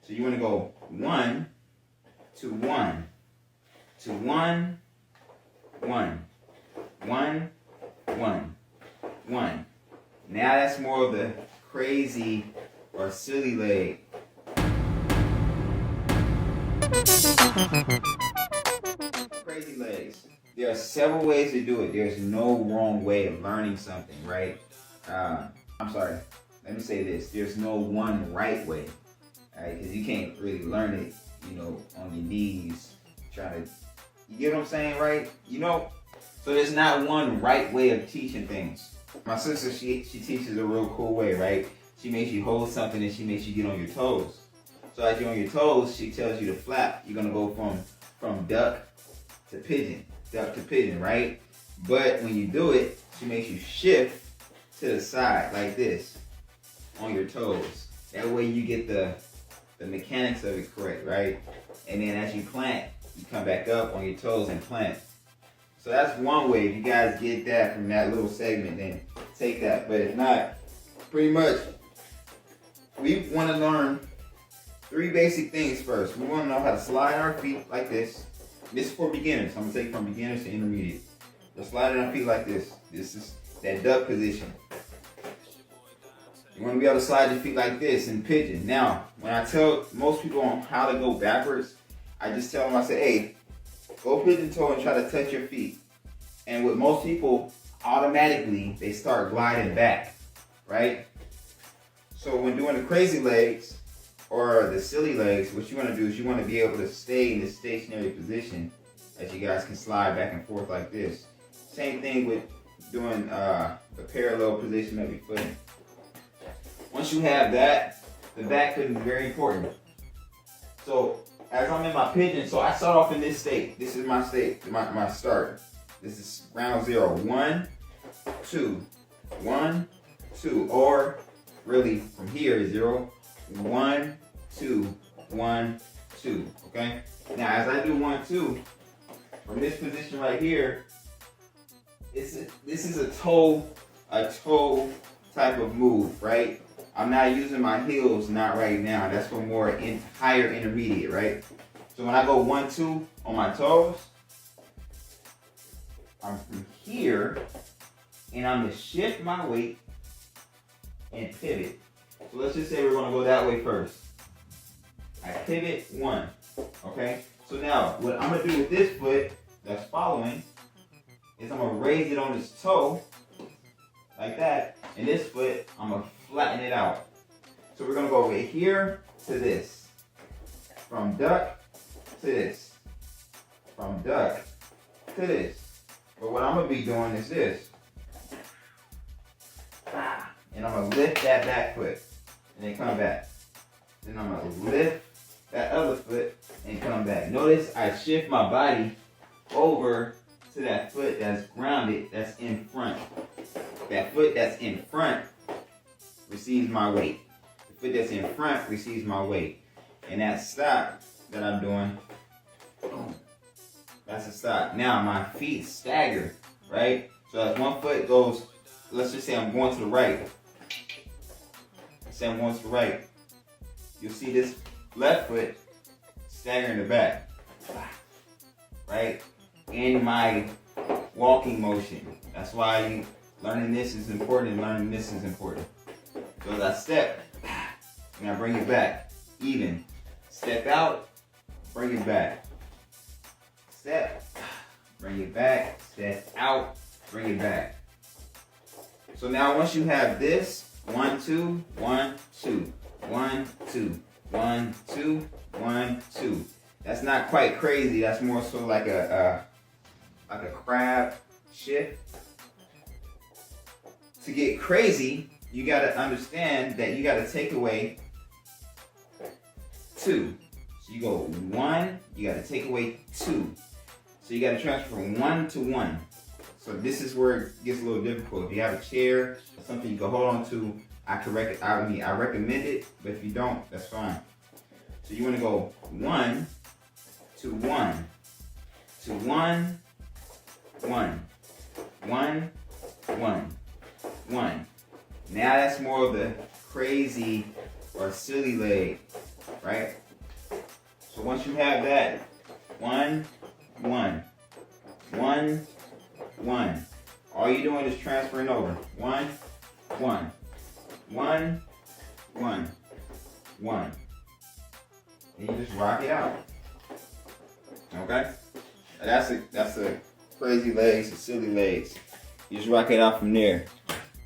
So you want to go 1 to 1 to 1, 1, 1, 1, 1. Now that's more of the crazy or silly leg. Crazy legs. There are several ways to do it. There's no wrong way of learning something, right? I'm sorry. Let me say this. There's no one right way, right? Because you can't really learn it, on your knees, trying to, you get what I'm saying, right? So there's not one right way of teaching things. My sister, she teaches a real cool way, right? She makes you hold something and she makes you get on your toes. So as you're on your toes, she tells you to flap. You're gonna go from duck to pigeon, right? But when you do it, she makes you shift to the side like this on your toes. That way you get the mechanics of it correct, right? And then as you plant, you come back up on your toes and plant. So that's one way. If you guys get that from that little segment, then take that. But if not, pretty much, we want to learn 3 basic things first. We want to know how to slide our feet like this. This is for beginners. I'm going to take from beginners to intermediate. So sliding our feet like this. This is that duck position. You want to be able to slide your feet like this in pigeon. Now, when I tell most people on how to go backwards, I just tell them, I say, hey, go pigeon toe and try to touch your feet. And with most people, automatically, they start gliding back, right? So when doing the crazy legs or the silly legs, what you want to do is you want to be able to stay in this stationary position as you guys can slide back and forth like this. Same thing with doing the parallel position of your foot. Once you have that, the back foot is very important. So as I'm in my pigeon, so I start off in this state. This is my state, my start. This is round 0. 1, 2, 1, 2. Or really from here is 0. 1, 2, 1, 2. Okay? Now as I do 1, 2, from this position right here, this is a toe type of move, right? I'm not using my heels, not right now. That's for more higher intermediate, right? So when I go 1, 2 on my toes, I'm from here, and I'm gonna shift my weight and pivot. So let's just say we're gonna go that way first. I pivot 1, okay? So now, what I'm gonna do with this foot that's following is I'm gonna raise it on this toe, like that, and this foot, I'm gonna flatten it out. So we're gonna go over here to this. From duck to this. From duck to this. But what I'm gonna be doing is this. And I'm gonna lift that back foot and then come back. Then I'm gonna lift that other foot and come back. Notice I shift my body over to that foot that's grounded, that's in front. That foot that's in front receives my weight. The foot that's in front receives my weight. And that stop that I'm doing, that's a stop. Now my feet stagger, right? So as one foot goes, let's just say I'm going to the right. Let's say I'm going to the right. You'll see this left foot stagger in the back, right? In my walking motion. That's why learning this is important and learning this is important. So as I step, and I bring it back, even. Step out, bring it back. Step, bring it back. Step out, bring it back. So now once you have this, 1, 2, 1, 2, 1, 2, 1, 2, 1, 2. That's not quite crazy. That's more so like a crab shift. To get crazy, you got to understand that you got to take away 2. So you go 1, you got to take away 2. So you got to transfer from 1 to 1. So this is where it gets a little difficult. If you have a chair, or something you can hold on to, I recommend it, but if you don't, that's fine. So you want to go 1 to 1 to 1, 1, 1, 1, 1. Now that's more of the crazy or silly leg, right? So once you have that, 1, 1, 1, 1. All you're doing is transferring over. 1, 1, 1, 1, 1. And you just rock it out. Okay? That's a crazy legs, a silly legs. You just rock it out from there.